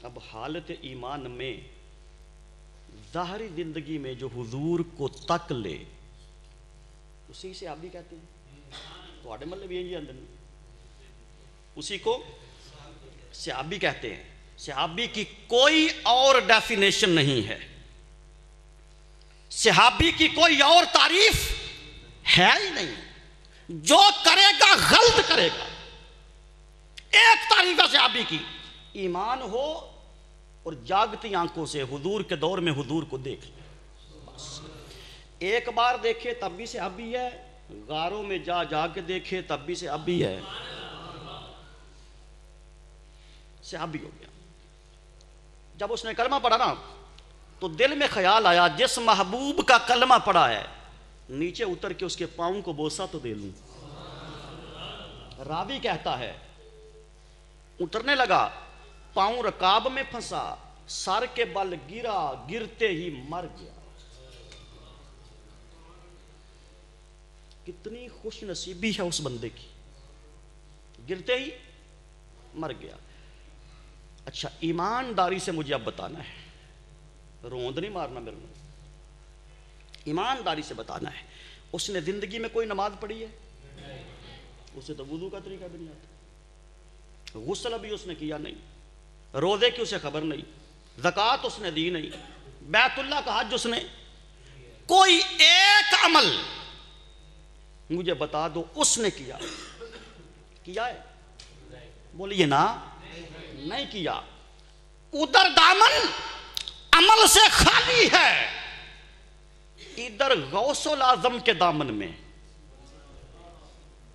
اب حالت ایمان میں، ظاہری زندگی میں جو حضور کو تک لے اسی سے آپ بھی کہتے ہیں، تو آڈے مطلب یہ اندر اسی کو صحابی کہتے ہیں، صحابی کی کوئی اور ڈیفینیشن نہیں ہے، صحابی کی کوئی اور تعریف ہے ہی نہیں. جو کرے گا غلط کرے گا. ایک تعریف ہے صحابی کی، ایمان ہو اور جاگتی آنکھوں سے حضور کے دور میں حضور کو دیکھ لے. بس ایک بار دیکھے تب بھی صحابی ہے، غاروں میں جا جا کے دیکھے تب بھی صحابی ہے، صحابی ہو گیا. جب اس نے کلمہ پڑھا نا تو دل میں خیال آیا جس محبوب کا کلمہ پڑھا ہے نیچے اتر کے اس کے پاؤں کو بوسہ تو دے لوں. راوی کہتا ہے اترنے لگا، پاؤں رکاب میں پھنسا، سر کے بل گرا، گرتے ہی مر گیا. کتنی خوش نصیبی ہے اس بندے کی، گرتے ہی مر گیا. اچھا ایمانداری سے مجھے اب بتانا ہے، روند نہیں مارنا میرے کو، ایمانداری سے بتانا ہے. اس نے زندگی میں کوئی نماز پڑھی ہے؟ اسے تو وضو کا طریقہ بھی نہیں آتا، غسل بھی اس نے کیا نہیں، روزے کی اسے خبر نہیں، زکوٰۃ اس نے دی نہیں، بیت اللہ کا حج اس نے، کوئی ایک عمل مجھے بتا دو اس نے کیا ہے؟ بولیے نا، نہیں کیا. ادھر دامن عمل سے خالی ہے، ادھر غوث الاعظم کے دامن میں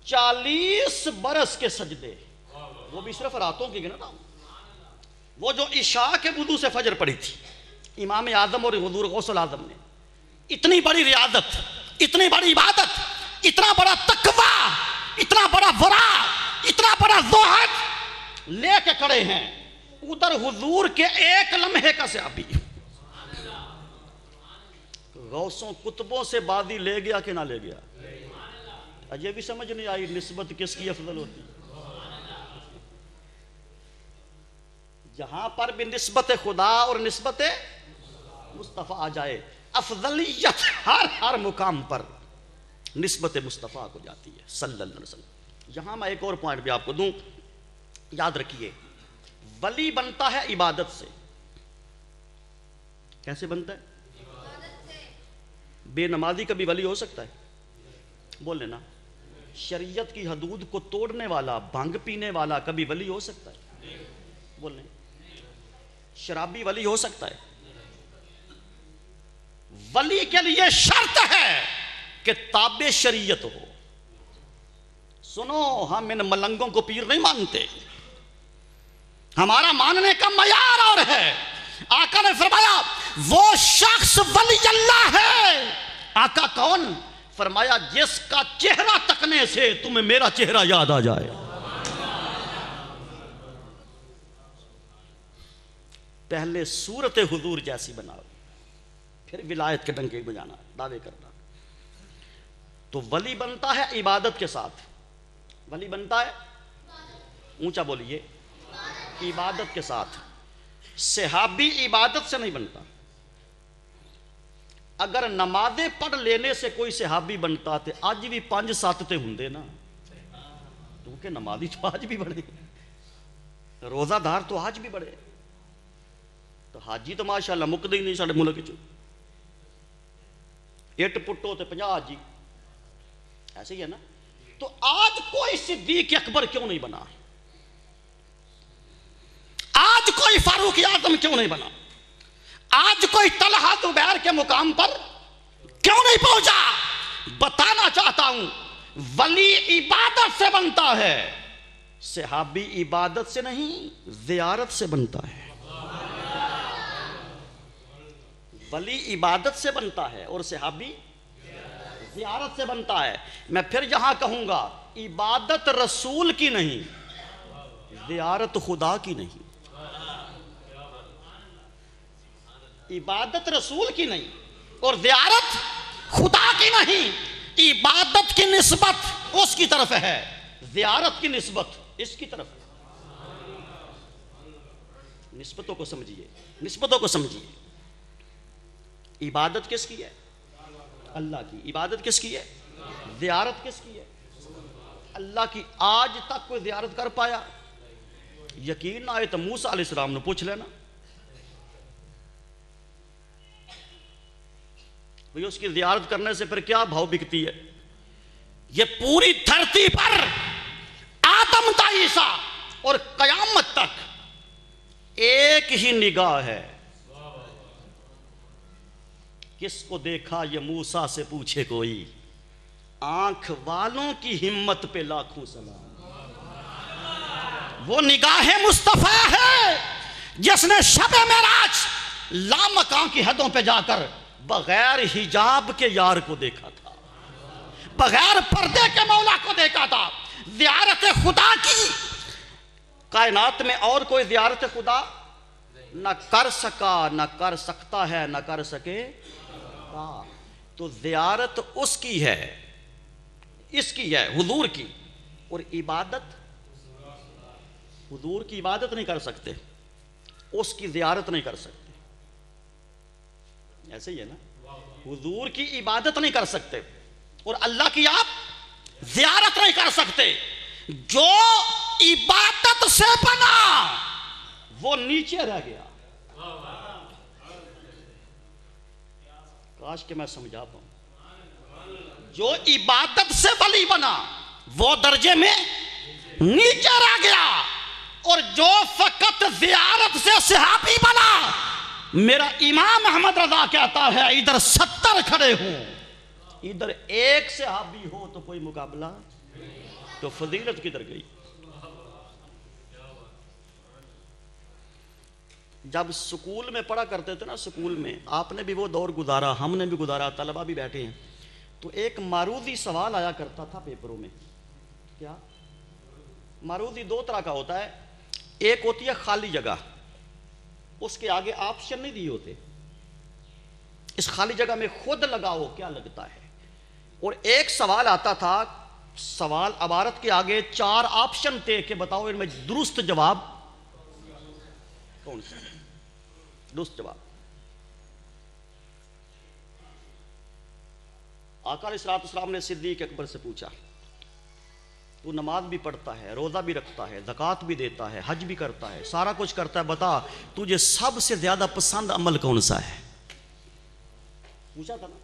40 برس کے سجدے، وہ بھی صرف راتوں کی گنا تھا. وہ جو عشاء کے وضو سے فجر پڑی تھی امام اعظم اور حضور غوث الاعظم نے، اتنی بڑی ریاضت، اتنی بڑی عبادت، اتنا بڑا تقوی، اتنا بڑا ورع، اتنا بڑا زہد لے کے کھڑے ہیں. ادھر حضور کے ایک لمحے کا صحابی غوثوں کتبوں سے بازی لے گیا کہ نہ لے گیا؟ یہ بھی سمجھ نہیں آئی نسبت کس کی افضل ہوتی. جہاں پر بھی نسبت خدا اور نسبت مصطفیٰ آ جائے، افضلیت ہر مقام پر نسبت مصطفیٰ کو جاتی ہے صلی اللہ علیہ وسلم. یہاں میں ایک اور پوائنٹ بھی آپ کو دوں، یاد رکھیے ولی بنتا ہے عبادت سے. کیسے بنتا ہے؟ بے نمازی کبھی ولی ہو سکتا ہے؟ بول لینا. شریعت کی حدود کو توڑنے والا، بھنگ پینے والا کبھی ولی ہو سکتا ہے؟ بول لیں. شرابی ولی ہو سکتا ہے؟ ولی کے لیے شرط ہے کہ تابع شریعت ہو. سنو، ہم ان ملنگوں کو پیر نہیں مانتے، ہمارا ماننے کا معیار اور ہے. آقا نے فرمایا وہ شخص ولی اللہ ہے. آقا کون؟ فرمایا جس کا چہرہ تکنے سے تمہیں میرا چہرہ یاد آ جائے. پہلے صورت حضور جیسی بناؤ، پھر ولایت کے ڈنکے بجانا، دعوے کرنا. تو ولی بنتا ہے عبادت کے ساتھ. ولی بنتا ہے، اونچا بولیے، عبادت کے ساتھ. صحابی عبادت سے نہیں بنتا. اگر نمازیں پڑھ لینے سے کوئی صحابی بنتا تھے آج بھی 5-7 تے ہندے نا، کیونکہ نمازی تو آج بھی بڑھے، روزہ دار تو آج بھی بڑھے. تو حاجی تو ماشاءاللہ مکدے ہی نہیں ساڑھے ملک چو. اٹ پٹو تے 50 حاجی، ایسے ہی ہے نا. تو آج کوئی صدیق اکبر کیوں نہیں بنا؟ آج کوئی فاروق اعظم کیوں نہیں بنا؟ آج کوئی طلحہ زبیر کے مقام پر کیوں نہیں پہنچا؟ بتانا چاہتا ہوں ولی عبادت سے بنتا ہے، صحابی عبادت سے نہیں زیارت سے بنتا ہے. ولی عبادت سے بنتا ہے اور صحابی زیارت سے بنتا ہے. میں پھر یہاں کہوں گا عبادت رسول کی نہیں، زیارت خدا کی نہیں. عبادت رسول کی نہیں اور زیارت خدا کی نہیں. عبادت کی نسبت اس کی طرف ہے، زیارت کی نسبت اس کی طرف ہے. نسبتوں کو سمجھیے، نسبتوں کو سمجھیے. عبادت کس کی ہے؟ اللہ کی. عبادت کس کی ہے؟ زیارت کس کی ہے؟ اللہ کی. آج تک کوئی زیارت کر پایا؟ یقین نہ آئے تو موسیٰ علیہ السلام نے پوچھ لینا. بھئی اس کی زیارت کرنے سے پھر کیا بھاؤ بکتی ہے؟ یہ پوری دھرتی پر آدم تا عیسیٰ اور قیامت تک ایک ہی نگاہ ہے. کس کو دیکھا یہ موسیٰ سے پوچھے کوئی، آنکھ والوں کی ہمت پہ لاکھوں سلام. وہ نگاہ مصطفیٰ ہے جس نے شب معراج لامکاں کی حدوں پہ جا کر بغیر حجاب کے یار کو دیکھا تھا، بغیر پردے کے مولا کو دیکھا تھا. زیارت خدا کی کائنات میں اور کوئی زیارت خدا نہ کر سکا، نہ کر سکتا ہے، نہ کر سکے گا. تو زیارت اس کی ہے، اس کی ہے، حضور کی. اور عبادت، حضور کی عبادت نہیں کر سکتے، اس کی زیارت نہیں کر سکتے. ایسے ہی ہے نا، حضور کی عبادت نہیں کر سکتے اور اللہ کی آپ زیارت نہیں کر سکتے. جو عبادت سے بنا وہ نیچے رہ گیا. کاش کہ میں سمجھا پاؤں. جو عبادت سے ولی بنا وہ درجے میں نیچے رہ گیا، اور جو فقط زیارت سے صحابی بنا، میرا امام احمد رضا کہتا ہے ادھر 70 کھڑے ہوں، ادھر ایک صحابی ہو تو کوئی مقابلہ، تو فضیلت کدھر گئی؟ جب سکول میں پڑھا کرتے تھے نا، سکول میں آپ نے بھی وہ دور گزارا، ہم نے بھی گزارا، طلبہ بھی بیٹھے ہیں، تو ایک معروضی سوال آیا کرتا تھا پیپروں میں. کیا معروضی دو طرح کا ہوتا ہے. ایک ہوتی ہے خالی جگہ، اس کے آگے آپشن نہیں دیے ہوتے، اس خالی جگہ میں خود لگاؤ کیا لگتا ہے. اور ایک سوال آتا تھا، سوال عبارت کے آگے 4 آپشن تھے کہ بتاؤ ان میں درست جواب کون سا؟ درست جواب. آقا علیہ السلام نے صدیق اکبر سے پوچھا، تو نماز بھی پڑھتا ہے، روزہ بھی رکھتا ہے، زکوٰۃ بھی دیتا ہے، حج بھی کرتا ہے، سارا کچھ کرتا ہے، بتا تجھے سب سے زیادہ پسند عمل کون سا ہے؟ پوچھا تھا نا.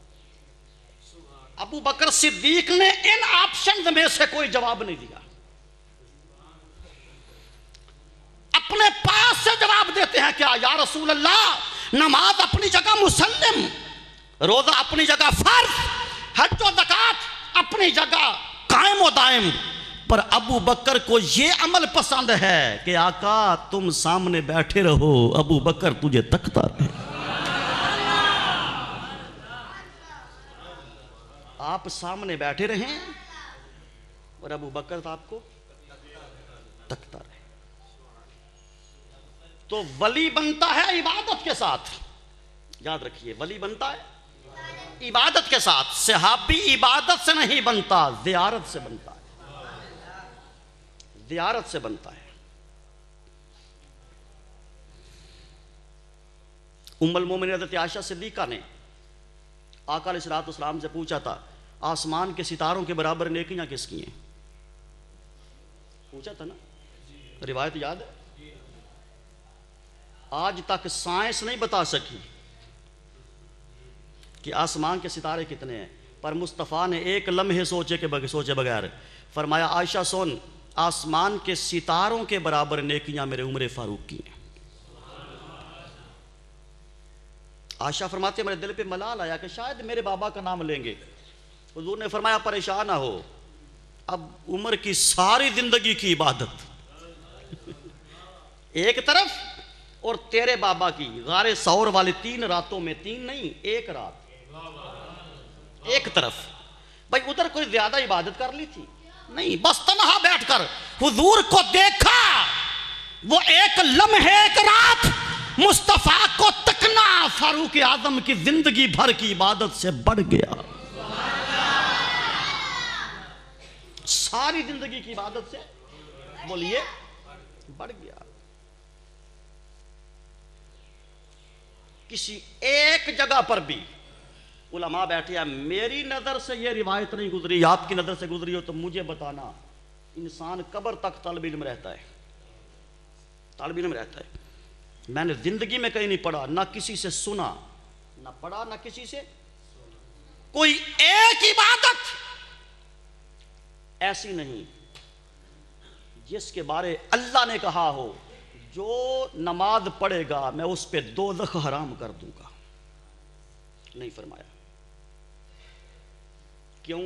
ابو بکر صدیق نے ان آپشن میں سے کوئی جواب نہیں دیا، اپنے پاس سے جواب دیتے ہیں. کیا یا رسول اللہ، نماز اپنی جگہ مسلم، روزہ اپنی جگہ فرض، حج و زکوٰۃ اپنی جگہ قائم و دائم، پر ابو بکر کو یہ عمل پسند ہے کہ آقا تم سامنے بیٹھے رہو، ابو بکر تجھے تکتا رہے. آپ سامنے بیٹھے رہیں اور ابو بکر آپ کو تکتا رہے. تو ولی بنتا ہے عبادت کے ساتھ، یاد رکھیے، ولی بنتا ہے عبادت کے ساتھ. صحابی عبادت سے نہیں بنتا، زیارت سے بنتا ہے، زیارت سے بنتا ہے. ام المومنین حضرت عائشہ صدیقہ نے آقا علیہ السلام سے پوچھا تھا، آسمان کے ستاروں کے برابر نیکیاں کس کی ہیں؟ پوچھا تھا نا، روایت یاد ہے. آج تک سائنس نہیں بتا سکی کہ آسمان کے ستارے کتنے ہیں، پر مصطفیٰ نے ایک لمحے سوچے بغیر فرمایا، عائشہ سن، آسمان کے ستاروں کے برابر نیکیاں میرے عمر فاروق کی ہیں. عائشہ فرماتے ہیں میرے دل پہ ملال آیا کہ شاید میرے بابا کا نام لیں گے. حضور نے فرمایا پریشان نہ ہو، اب عمر کی ساری زندگی کی عبادت ایک طرف، اور تیرے بابا کی غار ثور والی 3 راتوں میں، 3 نہیں 1 رات ایک طرف. بھائی ادھر کوئی زیادہ عبادت کر لی تھی نہیں، بس تنہا بیٹھ کر حضور کو دیکھا، وہ ایک لمحے ایک رات مصطفیٰ کو تکنا فاروق اعظم کی زندگی بھر کی عبادت سے بڑھ گیا. ساری زندگی کی عبادت سے بولیے بڑھ گیا. کسی ایک جگہ پر بھی علماء بیٹھے ہیں، میری نظر سے یہ روایت نہیں گزری، آپ کی نظر سے گزری ہو تو مجھے بتانا. انسان قبر تک طالب علم رہتا ہے، طالب علم رہتا ہے، میں نے زندگی میں کہیں نہیں پڑھا، نہ کسی سے سنا، نہ پڑھا، نہ کسی سے کوئی ایک عبادت ایسی نہیں جس کے بارے اللہ نے کہا ہو جو نماز پڑھے گا میں اس پہ دوزخ حرام کر دوں گا، نہیں فرمایا۔ کیوں؟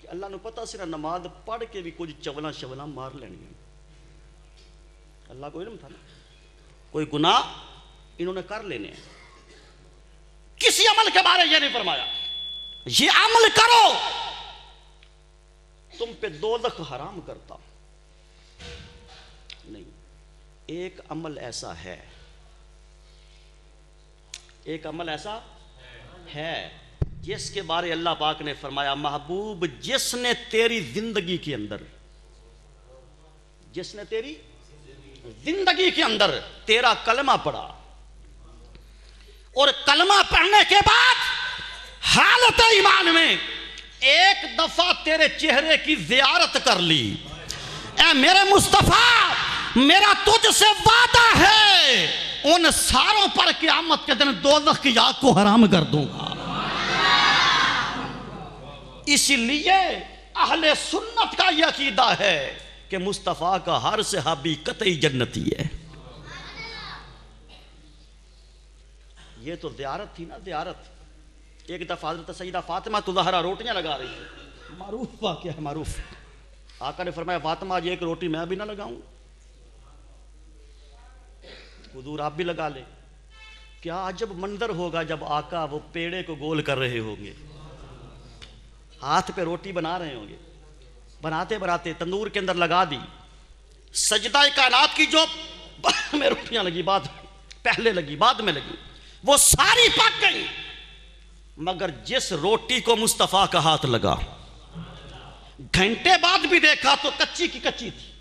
کہ اللہ نے پتا صرف نماز پڑھ کے بھی کچھ چولا شولا مار لینی ہے، اللہ کو علم تھا نا، کوئی گناہ انہوں نے کر لینے ہیں۔ کسی عمل کے بارے یہ نہیں فرمایا یہ عمل کرو تم پہ دوزخ حرام کرتا، نہیں۔ ایک عمل ایسا ہے، ایک عمل ایسا ہے جس کے بارے اللہ پاک نے فرمایا محبوب جس نے تیری زندگی کے اندر، جس نے تیری زندگی کے اندر تیرا کلمہ پڑھا اور کلمہ پڑھنے کے بعد حالت ایمان میں ایک دفعہ تیرے چہرے کی زیارت کر لی، اے میرے مصطفیٰ میرا تجھ سے وعدہ ہے ان ساروں پر قیامت کے دن دوزخ کی آگ کو حرام کر دوں گا۔ اسی لیے اہل سنت کا یہ عقیدہ ہے کہ مصطفیٰ کا ہر صحابی قطعی جنتی ہے۔ یہ تو زیارت تھی نا، زیارت۔ ایک دفعہ حضرت سیدہ فاطمہ زہرا روٹیاں لگا رہی تھی، معروف واقعہ ہے، معروف۔ آقا نے فرمایا فاطمہ آج ایک روٹی میں بھی نہ لگاؤں؟ حضور آپ بھی لگا لیں۔ کیا عجب منظر ہوگا جب آقا وہ پیڑے کو گول کر رہے ہوں گے، ہاتھ پہ روٹی بنا رہے ہوں گے، بناتے بناتے تندور کے اندر لگا دی، سجدہ کائنات کی جو میں روٹیاں لگی، پہلے لگی بعد میں لگی، وہ ساری پک گئی، مگر جس روٹی کو مصطفیٰ کا ہاتھ لگا گھنٹے بعد بھی دیکھا تو کچی کی کچی تھی،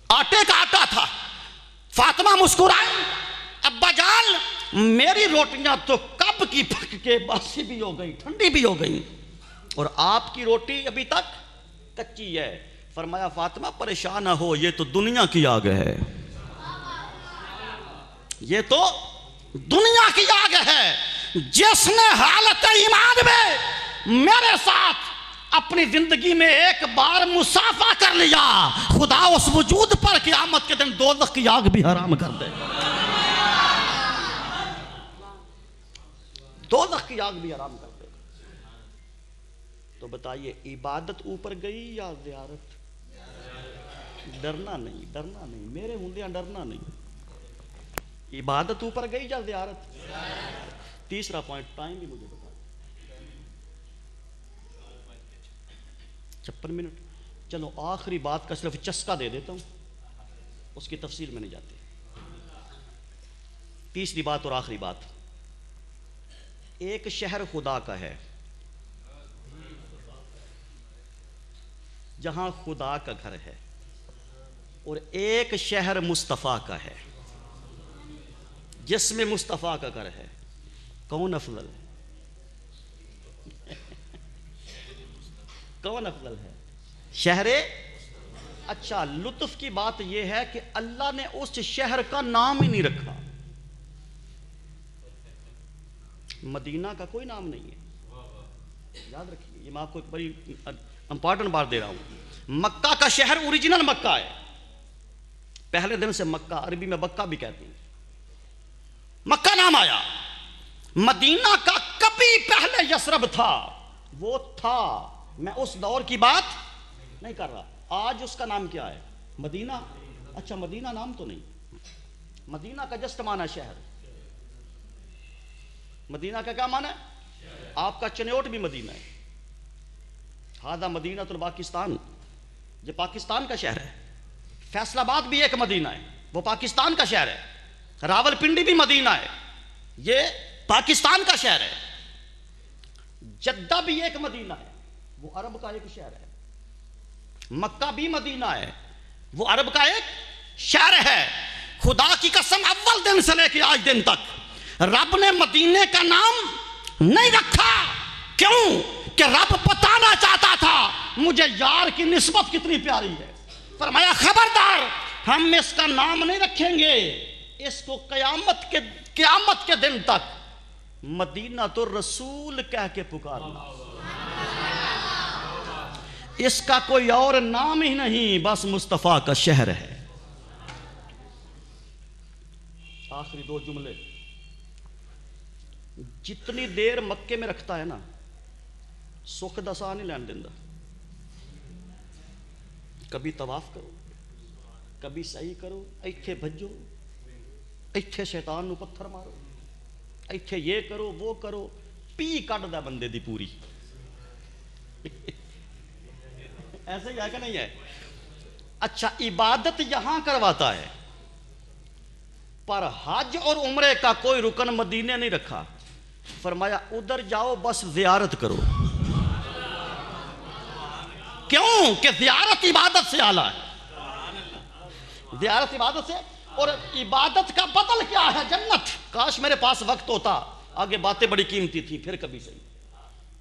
آٹے کا آٹا تھا۔ فاطمہ مسکرائی، ابا جان میری روٹیاں تو کب کی پک کے باسی بھی ہو گئی، ٹھنڈی بھی ہو گئی، اور آپ کی روٹی ابھی تک کچی ہے۔ فرمایا فاطمہ پریشان نہ ہو، یہ تو دنیا کی آگ ہے، یہ تو دنیا کی آگ ہے۔ جس نے حالت ایمان میں میرے ساتھ اپنی زندگی میں ایک بار مصافحہ کر لیا، خدا اس وجود پر قیامت کے دن دوزخ کی آگ بھی حرام کر دے، دوزخ کی آگ بھی حرام کر دے۔ تو بتائیے عبادت اوپر گئی یا زیارت؟ ڈرنا نہیں، ڈرنا نہیں، میرے ہوندیاں ڈرنا نہیں۔ عبادت اوپر گئی یا زیارت؟ تیسرا پوائنٹ، ٹائم بھی مجھے بتا 56 منٹ۔ چلو آخری بات کا صرف چسکا دے دیتا ہوں، اس کی تفصیل میں نہیں جاتے۔ تیسری بات اور آخری بات، ایک شہر خدا کا ہے جہاں خدا کا گھر ہے، اور ایک شہر مصطفیٰ کا ہے جس میں مصطفیٰ کا گھر ہے۔ کون افضل ہے؟ کون افضل ہے؟ شہر؟ اچھا، لطف کی بات یہ ہے کہ اللہ نے اس شہر کا نام ہی نہیں رکھا، مدینہ کا کوئی نام نہیں ہے، یاد رکھیے، یہ میں آپ کو ایک بڑی امپورٹنٹ بات دے رہا ہوں۔ مکہ کا شہر اوریجنل مکہ ہے، پہلے دن سے مکہ، عربی میں بکہ بھی کہتے ہیں، مکہ نام آیا۔ مدینہ کا کبھی پہلے یثرب تھا، وہ تھا، میں اس دور کی بات نہیں کر رہا۔ آج اس کا نام کیا ہے؟ مدینہ۔ اچھا مدینہ نام تو نہیں، مدینہ کا جسٹ معنی شہر۔ مدینہ کا کیا معنی ہے؟ آپ کا چنیوٹ بھی مدینہ ہے، ہذا مدینہ الپاکستان، یہ پاکستان کا شہر ہے۔ فیصل آباد بھی ایک مدینہ ہے، وہ پاکستان کا شہر ہے۔ راول پنڈی بھی مدینہ ہے، یہ پاکستان کا شہر ہے۔ جدہ بھی ایک مدینہ ہے، وہ عرب کا ایک شہر ہے۔ مکہ بھی مدینہ ہے، وہ عرب کا ایک شہر ہے۔ خدا کی قسم اول دن سے لے کے آج دن تک رب نے مدینے کا نام نہیں رکھا، کیوں؟ کہ رب بتانا چاہتا تھا مجھے یار کی نسبت کتنی پیاری ہے۔ فرمایا خبردار ہم اس کا نام نہیں رکھیں گے، اس کو قیامت کے دن تک مدینہ تو رسول کہہ کے پکارنا، اس کا کوئی اور نام ہی نہیں، بس مصطفیٰ کا شہر ہے۔ آخری 2 جملے، جتنی دیر مکے میں رکھتا ہے نا، سکھ دا ساہ نہیں لین دیندا۔ کبھی طواف کرو، کبھی سعی کرو، ایتھے بھجو، ایتھے شیطان نو پتھر مارو، ایتھے یہ کرو وہ کرو، پی کٹ دا بندے دی پوری۔ ایسے ہی ہے کہ نہیں ہے؟ اچھا، عبادت یہاں کرواتا ہے، پر حج اور عمرے کا کوئی رکن مدینے نہیں رکھا، فرمایا ادھر جاؤ بس زیارت کرو۔ کیوں کہ زیارت عبادت سے اعلیٰ ہے، زیارت عبادت سے، اور عبادت کا بدل کیا ہے؟ جنت۔ کاش میرے پاس وقت ہوتا، آگے باتیں بڑی قیمتی تھی، پھر کبھی صحیح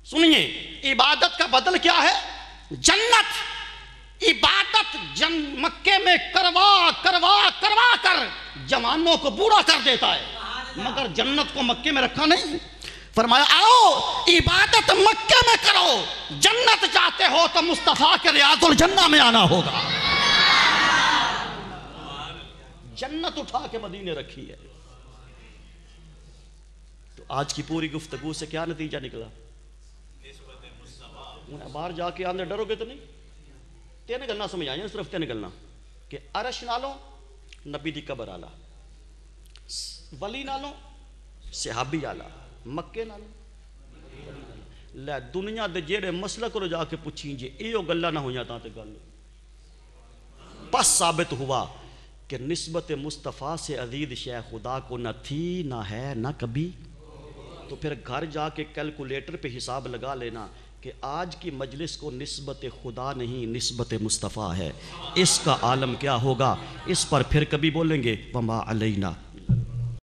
سنیے، عبادت کا بدل کیا ہے؟ جنت۔ عبادت مکے میں کروا کر جوانوں کو بوڑھا کر دیتا ہے، مگر جنت کو مکے میں رکھا نہیں۔ فرمایا آؤ عبادت مکے میں کرو، جنت چاہتے ہو تو مصطفیٰ کے ریاض الجنہ میں آنا ہوگا۔ جنت اٹھا کے مدینے رکھی ہے۔ تو آج کی پوری گفتگو سے کیا نتیجہ نکلا؟ باہر جا کے آندے ڈرو گے تو نہیں؟ 3 گلنا سمجھ آئیں، صرف 3 گلنا، کہ عرش نالوں نبی دی قبر آلہ، ولی نالوں صحابی آلہ، مکے نالوں لے دنیا دے جیڑے مسلک کو جا کے پوچھیں جے ایو گلہ نہ ہویا تاں تے گل، پس ثابت ہوا کہ نسبت مصطفیٰ سے عزیز شے خدا کو نہ تھی، نہ ہے، نہ کبھی۔ تو پھر گھر جا کے کیلکولیٹر پہ حساب لگا لینا کہ آج کی مجلس کو نسبت خدا نہیں، نسبت مصطفیٰ ہے، اس کا عالم کیا ہوگا، اس پر پھر کبھی بولیں گے وما علینا